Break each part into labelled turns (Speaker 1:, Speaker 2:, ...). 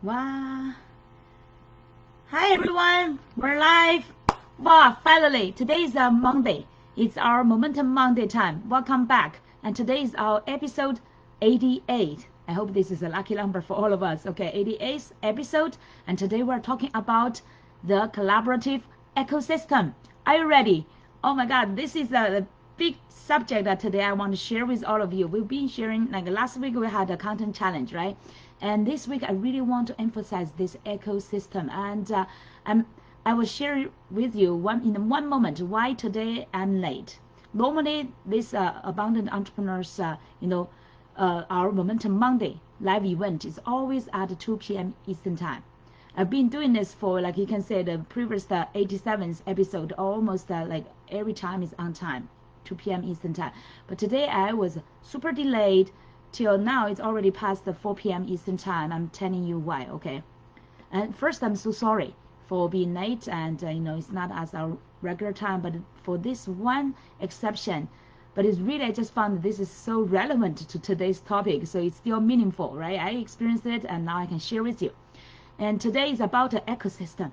Speaker 1: Wow. Hi everyone, we're live. Wow, finally, today is Monday. It's our Momentum Monday time. Welcome back. And today is our episode 88. I hope this is a lucky number for all of us. Okay, 88th episode. And today we're talking about the collaborative ecosystem. Are you ready? Oh my God, this is a big subject that today I want to share with all of you. We've been sharing, like last week we had a content challenge, right? And this week I really want to emphasize this ecosystem, and I will share with you in one moment why today I'm late. Normally this abundant entrepreneurs, our Momentum Monday live event is always at 2 p.m. Eastern time. I've been doing this for, like you can say, the previous 87th episode, almost like every time is on time, 2 p.m. Eastern time. But today I was super delayed. Till now, it's already past the 4 p.m. Eastern time. I'm telling you why, okay? And first, I'm so sorry for being late, and it's not as our regular time, but for this one exception. But it's really, I just found that this is so relevant to today's topic, so it's still meaningful, right? I experienced it, and now I can share with you. And today is about the ecosystem,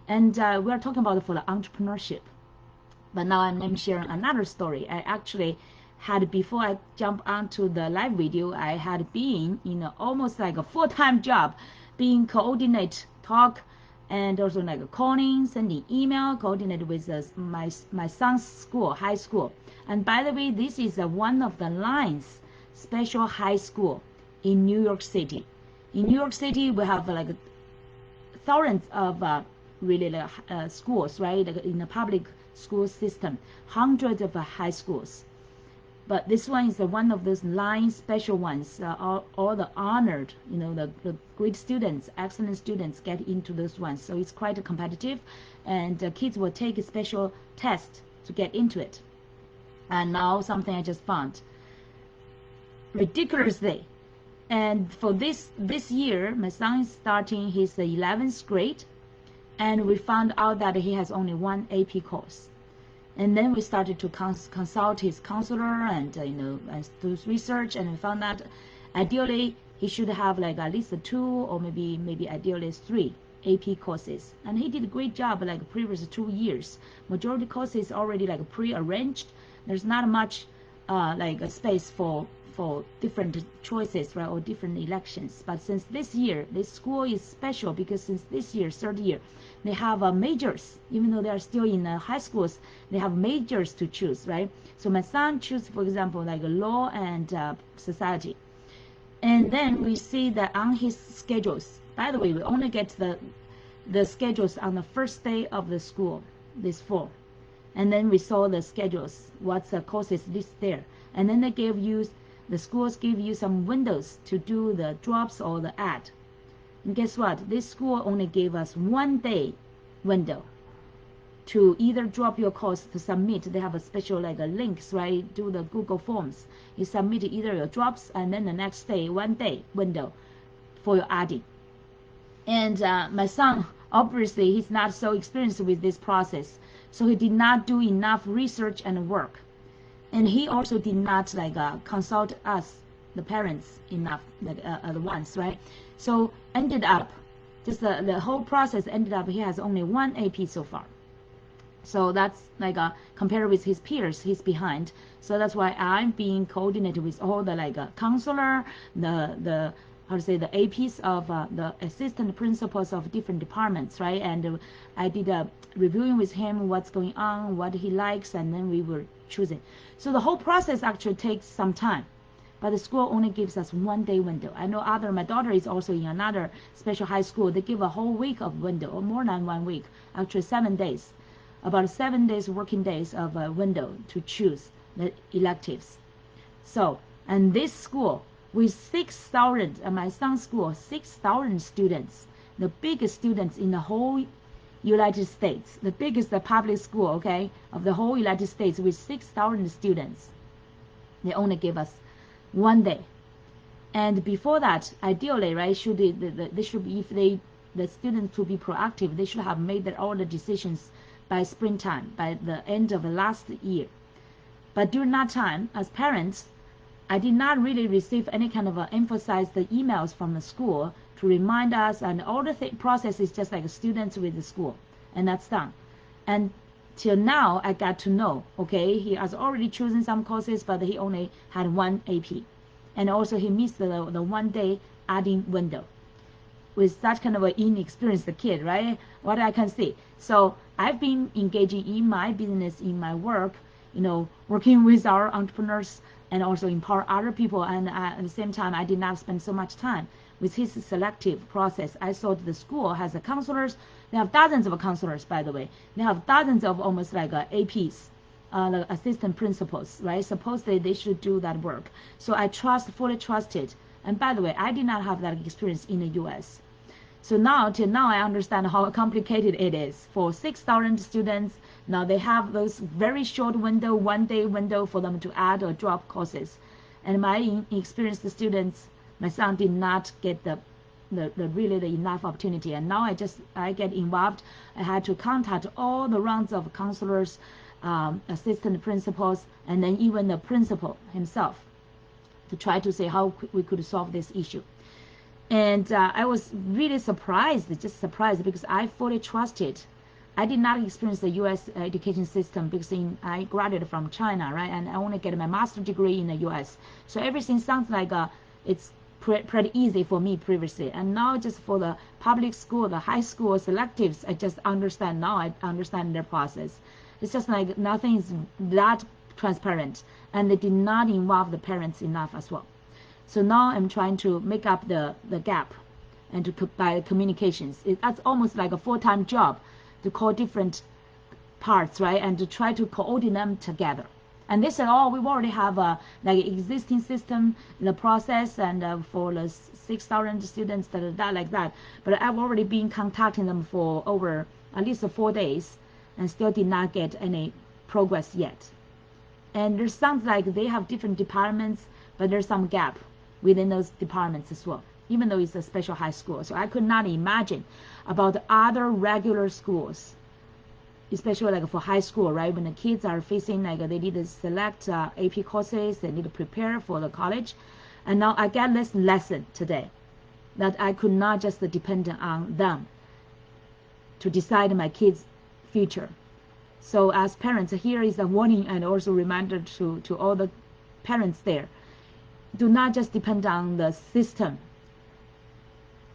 Speaker 1: and we're talking about for the entrepreneurship. But now I'm sharing another story. I actually had, before I jump onto the live video, I had been almost like a full-time job, being coordinate talk and also like calling, sending email, coordinate with my son's school, high school. And by the way, this is one of the lines special high school in New York City. In New York City, we have like thousands of really schools, right? Like in the public school system, hundreds of high schools. But this one is one of those 9 special ones. All the honored, the great students, excellent students get into those ones. So it's quite competitive, and kids will take a special test to get into it. And now something I just found ridiculously. And for this year, my son is starting his 11th grade, and we found out that he has only one AP course. And then we started to consult his counselor and do research, and we found that ideally he should have like at least 2 or maybe ideally 3 AP courses. And he did a great job like previous 2 years. Majority courses already like pre-arranged. There's not much like a space for different choices, right, or different elections. But since this year, this school is special because since this year, 3rd year, they have majors. Even though they are still in high schools, they have majors to choose, right? So my son choose, for example, like law and society. And then we see that on his schedules, by the way, we only get the schedules on the first day of the school this fall. And then we saw the schedules, what's the courses listed there. And then the schools give you some windows to do the drops or the add. And guess what? This school only gave us 1 day window to either drop your course to submit. They have a special like links, right? Do the Google Forms. You submit either your drops, and then the next day, 1 day window for your adding. And my son, obviously, he's not so experienced with this process, so he did not do enough research and work. And he also did not like consult us, the parents, enough at once, right? So ended up, just the whole process ended up, he has only 1 AP so far. So that's like compared with his peers, he's behind. So that's why I'm being coordinated with all the like counselor, the how to say, the APs of the assistant principals of different departments, right? And I did a reviewing with him what's going on, what he likes, and then we were choosing. So the whole process actually takes some time, but the school only gives us 1 day window. I know my daughter is also in another special high school. They give a whole week of window, or more than 1 week, actually 7 days, about 7 days working days of a window to choose the electives. So, and this school with 6,000, my son's school, 6,000 students, the biggest students in the whole United States, the biggest public school, okay, of the whole United States, with 6,000 students. They only give us 1 day. And before that, ideally, right, they should be, if the students to be proactive, they should have made all the decisions by springtime, by the end of the last year. But during that time, as parents, I did not really receive any kind of emphasize the emails from the school to remind us, and all the process is just like students with the school, and that's done. And till now, I got to know, okay, he has already chosen some courses, but he only had one AP. And also he missed the 1 day adding window. With such kind of an inexperienced kid, right? What I can see. So I've been engaging in my business, in my work, working with our entrepreneurs and also empower other people. And at the same time, I did not spend so much time with his selective process. I saw the school has the counselors. They have dozens of counselors, by the way. They have dozens of almost like APs, the assistant principals, right? Supposedly they should do that work. So I fully trusted. And by the way, I did not have that experience in the US. So till now, I understand how complicated it is for 6,000 students. Now they have those very short window, 1 day window for them to add or drop courses. And my experienced students, my son did not get the enough opportunity. And now I get involved. I had to contact all the rounds of counselors, assistant principals, and then even the principal himself to try to say how we could solve this issue. And I was really surprised, because I fully trusted. I did not experience the U.S. education system because I graduated from China, right? And I only get my master's degree in the U.S. So everything sounds like it's pretty easy for me previously. And now just for the public school, the high school selectives, I just understand now. I understand their process. It's just like nothing is that transparent, and they did not involve the parents enough as well. So now I'm trying to make up the gap and by communications. That's almost like a full-time job to call different parts, right? And to try to coordinate them together. And they said, oh, we already have a like existing system, the process, and for the 6,000 students, like that. But I've already been contacting them for over at least 4 days and still did not get any progress yet. And there sounds like they have different departments, but there's some gap within those departments as well, even though it's a special high school. So I could not imagine about other regular schools, especially like for high school, right? When the kids are facing like they need to select AP courses, they need to prepare for the college. And now I get this lesson today that I could not just depend on them to decide my kids' future. So as parents, here is a warning and also reminder to all the parents there. Do not just depend on the system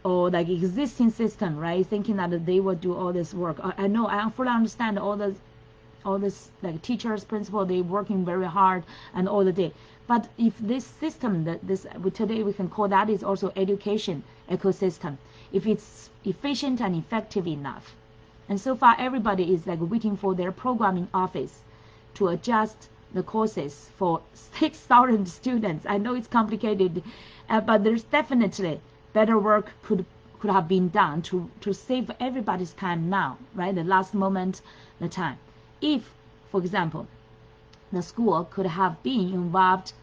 Speaker 1: or like existing system, right? Thinking that they will do all this work. I know, I fully understand all this like teachers, principal, they working very hard and all the day. But if this system, today we can call that is also education ecosystem, if it's efficient and effective enough. And so far, everybody is like waiting for their programming office to adjust the courses for 6,000 students. I know it's complicated, but there's definitely better work could have been done to save everybody's time now, right? The last moment, the time. If, for example, the school could have been involved,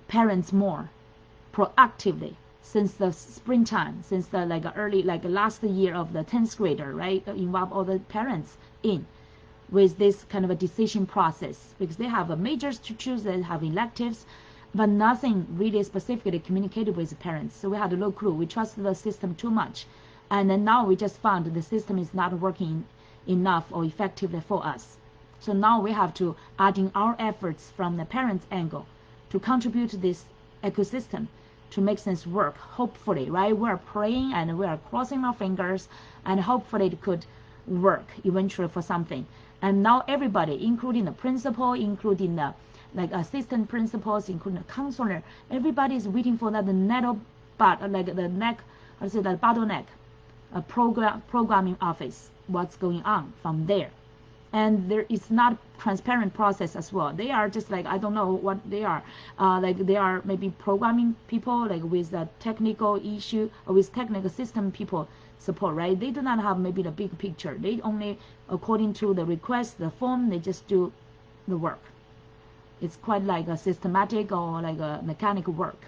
Speaker 1: parents more proactively since the springtime, since the early last year of the 10th grader, right? Involve all the parents in with this kind of a decision process, because they have majors to choose, they have electives, but nothing really specifically communicated with the parents. So we had no clue. We trusted the system too much. And then now we just found the system is not working enough or effectively for us. So now we have to add in our efforts from the parents' angle to contribute to this ecosystem to make things work, hopefully, right? We're praying and we are crossing our fingers, and hopefully it could work eventually for something. And now everybody, including the principal, including the assistant principals, including the counselor, everybody is waiting for that bottleneck, programming office, what's going on from there. And there is not transparent process as well. They are just I don't know what they are. They are maybe programming people, with the technical issue or with technical system people support, right? They do not have maybe the big picture. They only, according to the request, the form, they just do the work. It's quite like a systematic or like a mechanical work.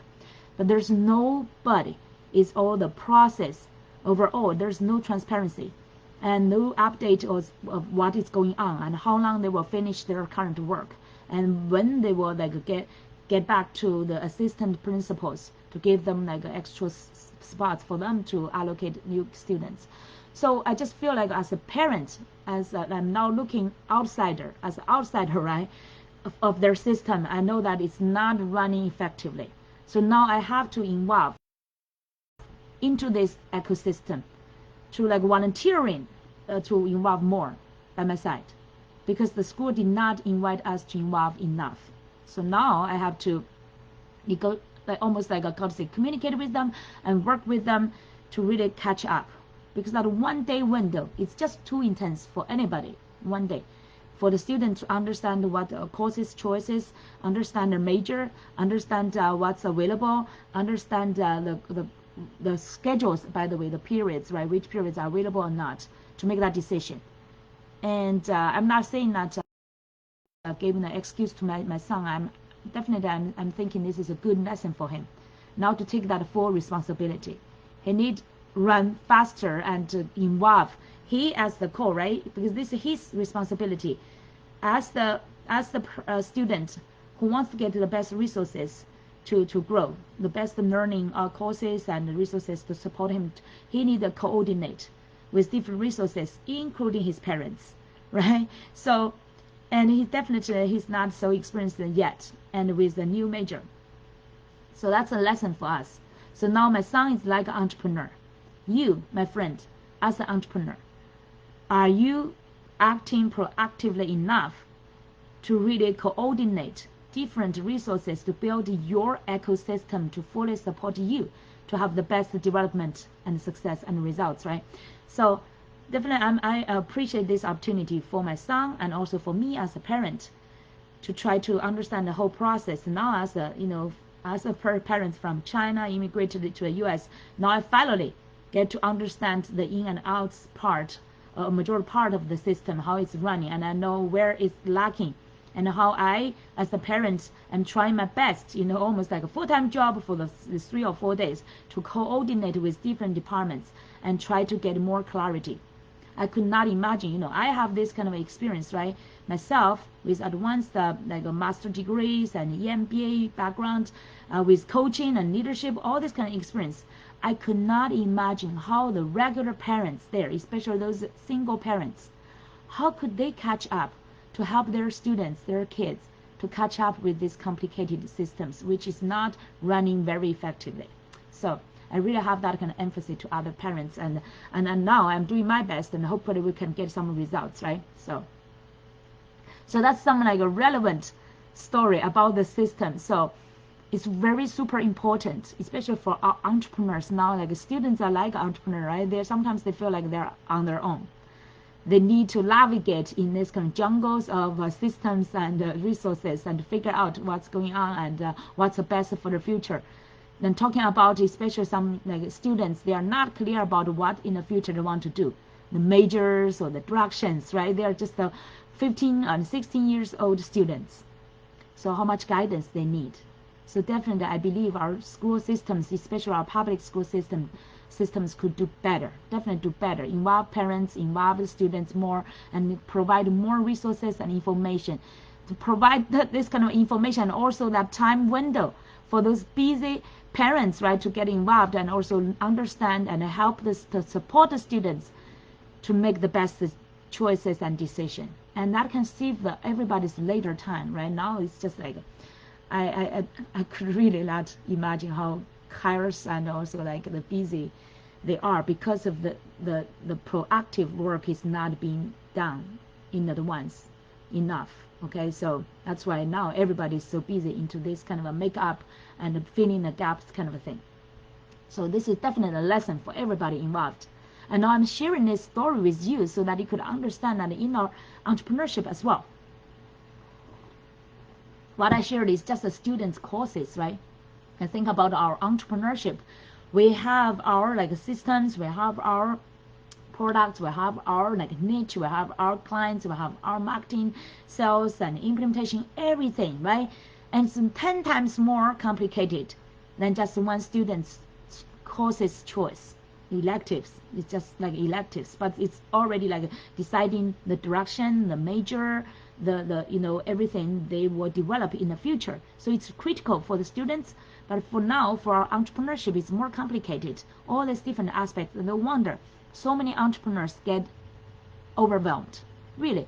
Speaker 1: But there's nobody. It's all the process overall. There's no transparency and no update of what is going on and how long they will finish their current work and when they will get back to the assistant principals to give them like extra spots for them to allocate new students. So I just feel like as a parent, I'm now looking outsider, as an outsider, right, of their system, I know that it's not running effectively. So now I have to involve into this ecosystem to like volunteering to involve more by my side, because the school did not invite us to involve enough. So now I have to almost like a courtesy, communicate with them and work with them to really catch up, because that 1 day window is just too intense for anybody. 1 day for the student to understand what courses choices, understand their major, understand what's available, understand the schedules, by the way, the periods, right, which periods are available or not, to make that decision. And I'm not saying that giving an excuse to my son. I'm thinking this is a good lesson for him now to take that full responsibility. He need run faster and involve he as the core, right, because this is his responsibility as the student who wants to get the best resources to grow, the best learning courses and resources to support him. He need to coordinate with different resources, including his parents, right? So, and he's not so experienced yet, and with the new major. So that's a lesson for us. So now my son is like an entrepreneur. You, my friend, as an entrepreneur, are you acting proactively enough to really coordinate different resources to build your ecosystem to fully support you to have the best development and success and results, right? So definitely I appreciate this opportunity for my son and also for me as a parent to try to understand the whole process. Now as a parent from China immigrated to the US, now I finally get to understand the in and outs part, a majority part of the system, how it's running, and I know where it's lacking, and how I, as a parent, am trying my best, almost like a full-time job for the 3 or 4 days to coordinate with different departments and try to get more clarity. I could not imagine, I have this kind of experience, right? Myself with advanced like a master degrees and EMBA background, with coaching and leadership, all this kind of experience. I could not imagine how the regular parents there, especially those single parents, how could they catch up to help their students, their kids, to catch up with these complicated systems, which is not running very effectively. So I really have that kind of emphasis to other parents, and now I'm doing my best, and hopefully we can get some results, right? So that's some like a relevant story about the system. So it's very super important, especially for our entrepreneurs now. Like students are like entrepreneurs, right? Sometimes they feel like they're on their own. They need to navigate in this kind of jungles of systems and resources and figure out what's going on and what's the best for the future. Then talking about especially some like students, they are not clear about what in the future they want to do, the majors or the directions, right? They are just 15 and 16 years old students. So how much guidance they need. So definitely I believe our school systems, especially our public school systems could do better, definitely do better, involve parents, involve the students more, and provide more resources and information, to provide this kind of information, and also that time window for those busy parents, right, to get involved and also understand and help to support the students to make the best choices and decision. And that can save everybody's later time. Right now it's just like I could really not imagine how chaos and also like the busy they are because of the proactive work is not being done in advance enough. Okay, so that's why now everybody's so busy into this kind of a make-up and filling the gaps kind of a thing. So this is definitely a lesson for everybody involved. And now I'm sharing this story with you so that you could understand that in our entrepreneurship as well. What I shared is just the students' courses, right? And think about our entrepreneurship. We have our like systems, we have our products, we have our like niche, we have our clients, we have our marketing, sales, and implementation, everything, right? And it's 10 times more complicated than just one student's courses choice. Electives, it's just like electives, but it's already like deciding the direction, the major, everything they will develop in the future. So it's critical for the students, but for now, for our entrepreneurship, it's more complicated. All these different aspects, and no wonder so many entrepreneurs get overwhelmed. Really,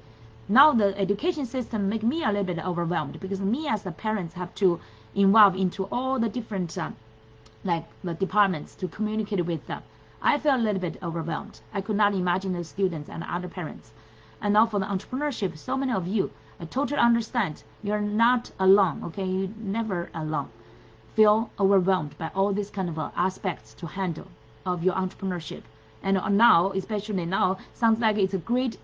Speaker 1: now the education system make me a little bit overwhelmed, because me as the parents have to involve into all the different like the departments to communicate with them. I feel a little bit overwhelmed. I could not imagine the students and other parents. And now for the entrepreneurship, so many of you, I totally understand. You're not alone, okay? You're never alone. Feel overwhelmed by all these kind of aspects to handle of your entrepreneurship. And now, especially now, sounds like it's a great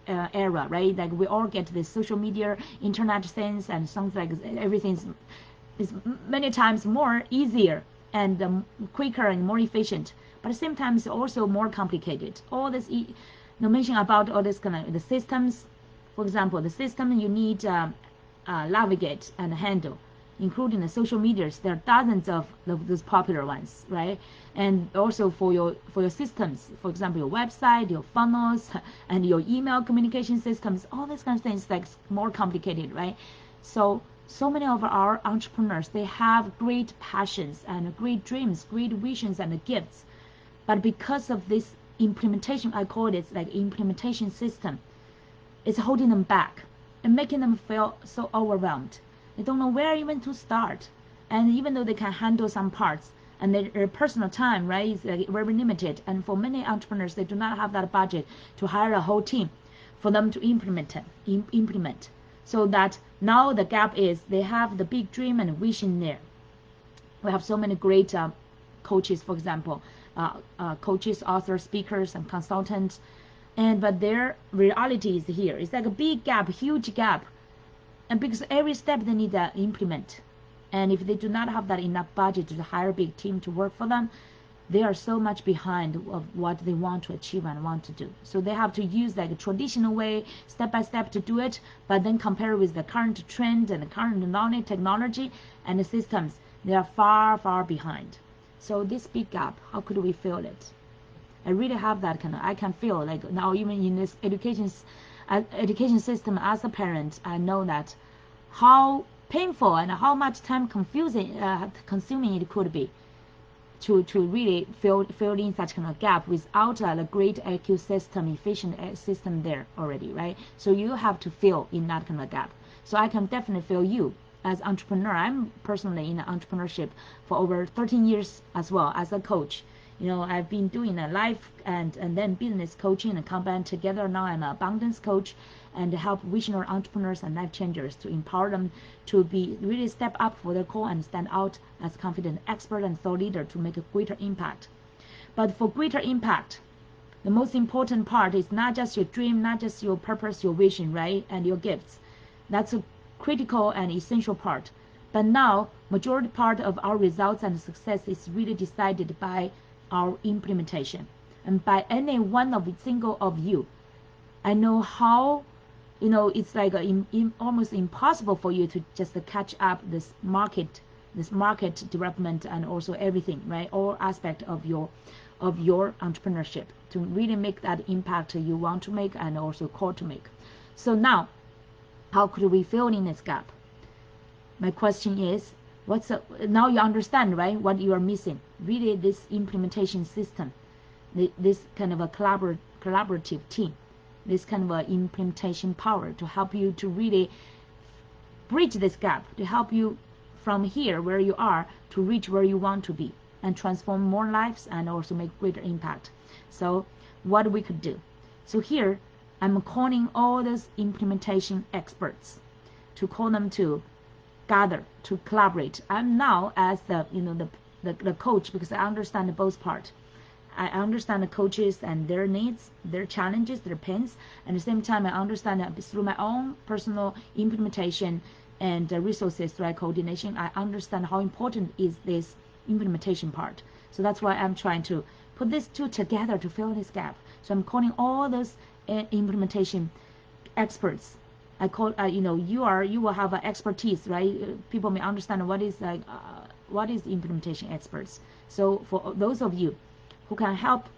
Speaker 1: era, right? Like we all get this social media, internet things, and sounds like everything is many times more easier and quicker and more efficient. But at the same time, it's also more complicated. All this, mention about all this kind of the systems. For example, the system you need navigate and handle, including the social medias. There are dozens of those popular ones, right? And also for your systems, for example, your website, your funnels, and your email communication systems, all these kinds of things, like more complicated, right? So many of our entrepreneurs, they have great passions and great dreams, great visions and gifts, but because of this implementation, I call it like implementation system, it's holding them back and making them feel so overwhelmed. They don't know where even to start. And even though they can handle some parts, and their personal time, right, is very limited. And for many entrepreneurs, they do not have that budget to hire a whole team for them to implement. So that now the gap is they have the big dream and vision there. We have so many great coaches, for example, coaches, authors, speakers, and consultants. But their reality is here. It's like a big gap, huge gap. And because every step they need to implement. And if they do not have that enough budget to hire a big team to work for them, they are so much behind of what they want to achieve and want to do. So they have to use like a traditional way, step by step to do it, but then compare with the current trend and the current knowledge, technology, and the systems. They are far, far behind. So this big gap, how could we fill it? I really have that kind of, I can feel like now even in this education system as a parent, I know that how painful and how much time consuming it could be to really fill in such kind of gap without a great IQ system, efficient system there already, right? So you have to fill in that kind of gap. So I can definitely feel you as entrepreneur. I'm personally in entrepreneurship for over 13 years as well as a coach. I've been doing a life and then business coaching and combined together. Now I'm an abundance coach and help visionary entrepreneurs and life changers to empower them to be really step up for their goal and stand out as confident expert and thought leader to make a greater impact. But for greater impact, the most important part is not just your dream, not just your purpose, your vision, right, and your gifts. That's a critical and essential part. But now, majority part of our results and success is really decided by our implementation and by any one of single of you. I know how it's like almost impossible for you to just catch up this market development and also everything, right? All aspect of your entrepreneurship to really make that impact you want to make and also call to make. So now, how could we fill in this gap? My question is, now you understand, right, what you are missing? Really, this implementation system, this kind of a collaborative team, this kind of a implementation power to help you to really bridge this gap, to help you from here where you are to reach where you want to be and transform more lives and also make greater impact. So what we could do. So here I'm calling all those implementation experts to call them to gather, to collaborate. I'm now as the coach because I understand both parts. I understand the coaches and their needs, their challenges, their pains, and at the same time I understand that through my own personal implementation and resources, right, coordination, I understand how important is this implementation part. So that's why I'm trying to put these two together to fill this gap. So I'm calling all those implementation experts. I call you will have expertise, right? People may understand what is implementation experts. So for those of you who can help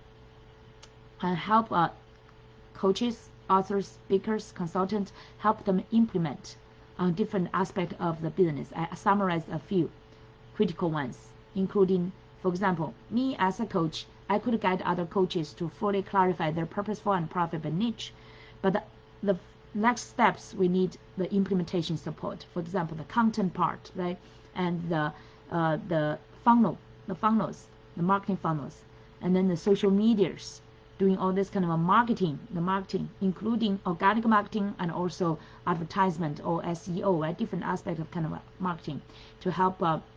Speaker 1: coaches, authors, speakers, consultants, help them implement on different aspects of the business. I summarized a few critical ones, including, for example, me as a coach, I could guide other coaches to fully clarify their purposeful and profitable niche. But the next steps, we need the implementation support. For example, the content part, right? And the funnels, the marketing funnels, and then the social medias, doing all this kind of marketing, including organic marketing and also advertisement or SEO, right? Different aspects of kind of marketing to help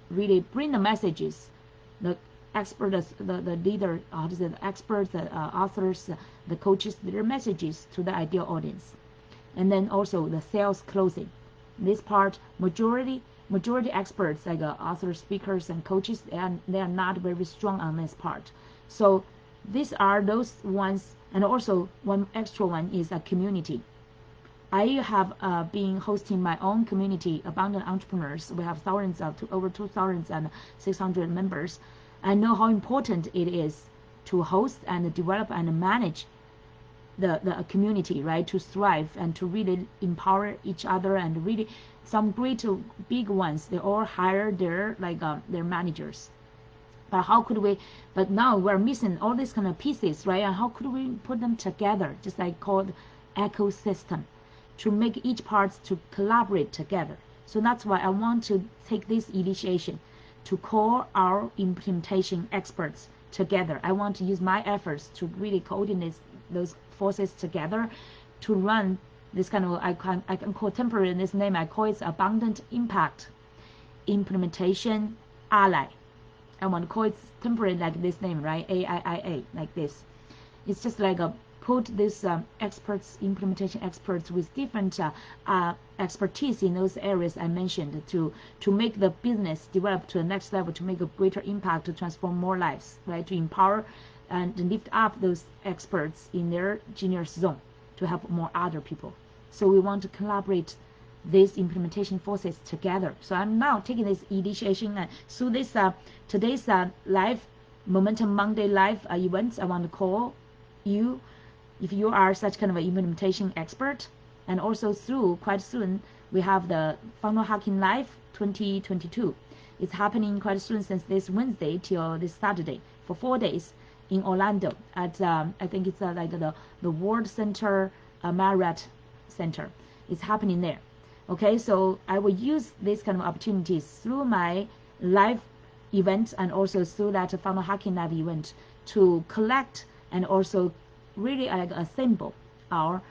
Speaker 1: really bring the messages, the experts, the leader, the experts, the authors, the coaches, their messages to the ideal audience. And then also the sales closing. This part, majority experts like authors, speakers, and coaches, they are not very strong on this part. So these are those ones. And also one extra one is a community. I have been hosting my own community, Abundant Entrepreneurs. We have thousands of over 2,600 members. I know how important it is to host and develop and manage the community, right, to thrive and to really empower each other. And really some great big ones, they all hire their their managers. But how could we, but now we're missing all these kind of pieces, right? And how could we put them together, just like called ecosystem, to make each part to collaborate together? So that's why I want to take this initiation to call our implementation experts together. I want to use my efforts to really coordinate those forces together to run this kind of, I can call temporary in this name, I call it Abundant Impact Implementation Ally. I want to call it temporary like this name, right? AIIA, like this. It's just like put this experts, implementation experts with different expertise in those areas I mentioned to make the business develop to the next level, to make a greater impact, to transform more lives, right? To empower and lift up those experts in their genius zone to help more other people. So we want to collaborate these implementation forces together. So I'm now taking this initiation and through this today's live Momentum Monday live events. I want to call you if you are such kind of an implementation expert. And also through quite soon we have the Funnel Hacking Live 2022. It's happening quite soon, since this Wednesday till this Saturday for 4 days in Orlando at I think it's like the World Center Marriott Center. It's happening there. Okay, so I will use these kind of opportunities through my live event and also through that Funnel Hacking Live event to collect and also really assemble our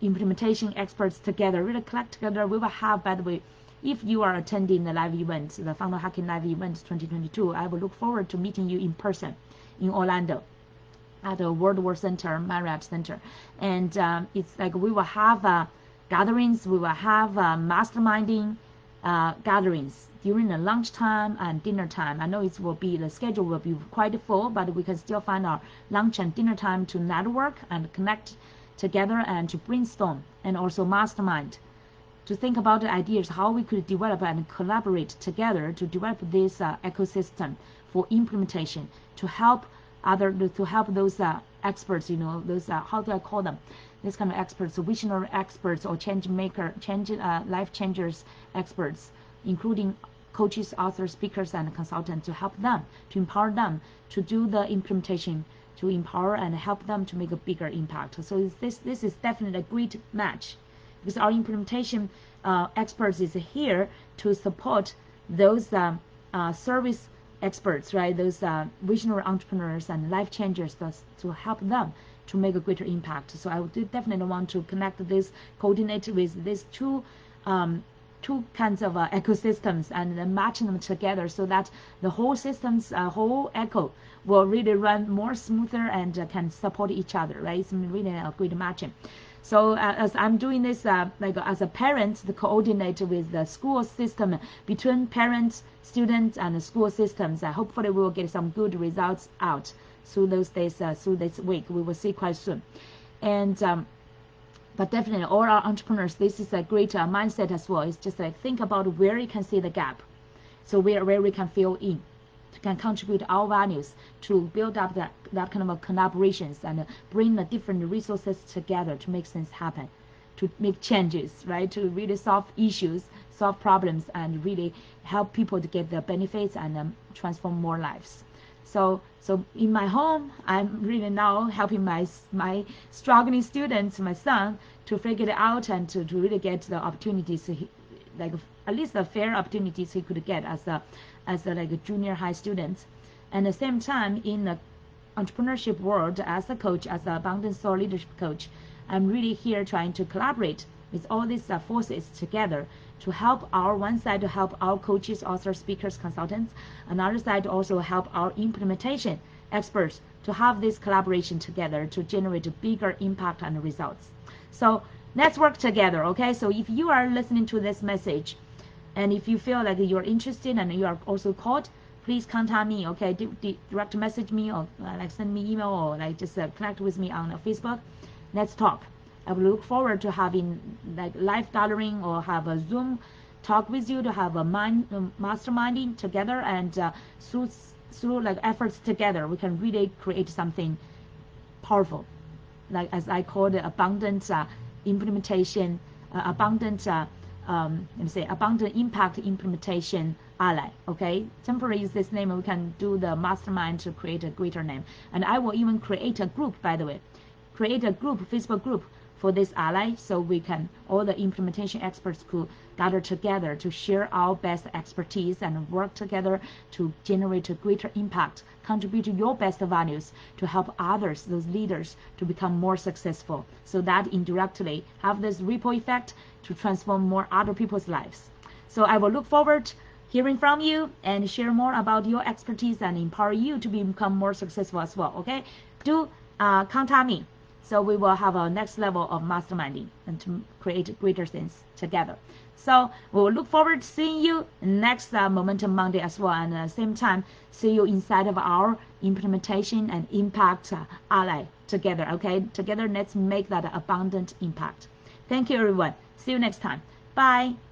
Speaker 1: implementation experts together, really collect together. We will have, by the way, if you are attending the live event, the Funnel Hacking Live event 2022, I will look forward to meeting you in person in Orlando at the World Center, Marriott Center. And it's like we will have gatherings, we will have masterminding gatherings during the lunchtime and dinner time. I know it will be, the schedule will be quite full, but we can still find our lunch and dinner time to network and connect together and to brainstorm and also mastermind, to think about the ideas how we could develop and collaborate together to develop this ecosystem for implementation, to help those experts, those how do I call them, this kind of experts, visionary experts or life changers experts, including coaches, authors, speakers, and consultants, to help them, to empower them to do the implementation, to empower and help them to make a bigger impact. So this is definitely a great match, because our implementation experts is here to support those service experts, right? Those visionary entrepreneurs and life changers, to help them to make a greater impact. So I would definitely want to connect this, coordinate with these two kinds of ecosystems and then matching them together so that the whole system's whole echo will really run more smoother and can support each other, right? It's really a great matching. So as I'm doing this as a parent, to coordinate with the school system, between parents, students, and the school systems, hopefully we will get some good results out through those days, through this week. We will see quite soon. And but definitely all our entrepreneurs, this is a great mindset as well. It's just like think about where you can see the gap, so where we can fill in. can contribute our values to build up that kind of collaborations and bring the different resources together to make things happen, to make changes, right? To really solve issues, solve problems, and really help people to get the benefits and transform more lives. So in my home, I'm really now helping my struggling students, my son, to figure it out and to really get the opportunities, like at least the fair opportunities he could get as a like a junior high student. And at the same time, in the entrepreneurship world, as a coach, as an abundance soul leadership coach, I'm really here trying to collaborate with all these forces together to help our one side, to help our coaches, authors, speakers, consultants, another side also help our implementation experts to have this collaboration together to generate a bigger impact and results. So let's work together, okay? So if you are listening to this message, and if you feel like you're interested and you are also called, please contact me, okay? Direct message me or like send me email or like just connect with me on Facebook. Let's talk. I will look forward to having like live gathering or have a Zoom talk with you to have a masterminding together, and through like efforts together, we can really create something powerful, like as I call it, abundant implementation, abundant abundant impact implementation ally. Okay, temporary is this name. We can do the mastermind to create a greater name, and I will even create a group. By the way, create a group, Facebook group for this ally, so we can, all the implementation experts could gather together to share our best expertise and work together to generate a greater impact, contribute to your best values to help others, those leaders, to become more successful, so that indirectly have this ripple effect to transform more other people's lives. So I will look forward hearing from you and share more about your expertise and empower you to become more successful as well. Okay, do contact me. So we will have a next level of masterminding and to create greater things together. So we will look forward to seeing you next Momentum Monday as well. And at the same time, see you inside of our implementation and impact ally together. Okay, together let's make that abundant impact. Thank you, everyone. See you next time. Bye.